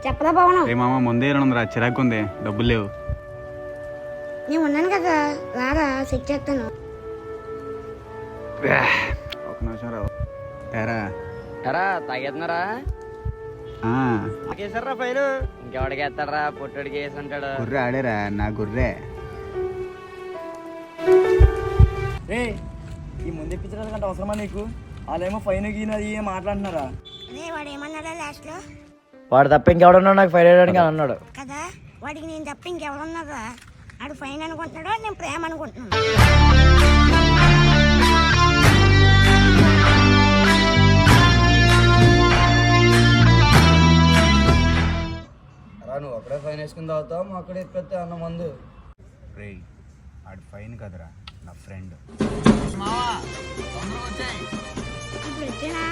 చెప్పరా పవనం? రే మామ ముందే 200 చిరాకు ఉంది, డబ్బులు లేవు. నేను ఉన్నాను కదా, రారా సెట్ చేస్తాను. ఒక నిమిషం రావు. ఎరా ఎరా తాగేస్తున్నారా? నాకేసారా ఫైన్? ఇంకెవడికి వేస్తాడరా? పొట్టుడికి వేసి అంటాడు. గుర్రె ఆడేరా, నా గుర్రె. రే ఈ ముందు ఇప్పించడం కంటే అవసరమా నీకు? వాళ్ళేమో ఫైన్ గీన అది ఏం మాట్లాడుతున్నారా? అదే వాడు ఏమన్నాడా లాస్ట్ లో? వాడు తప్ప ఇంకెవడన్నాడు నాకు ఫైన్ వేయడానికి అని అన్నాడు కదా. వాడికి నేను తప్ప ఇంకెవరున్నారా? ఆడు ఫైన్ అనుకుంటున్నాడో నేను ప్రేమ అనుకుంటున్నాను. నువ్వు అక్కడే ఫైన్ వేసుకుని తాగుతావు, మా అక్కడే ఎత్తిపెత్తే అన్న మందు. రే ఆడు ఫైన్ కదరా, నా ఫ్రెండ్. ఇప్పుడు వచ్చానా?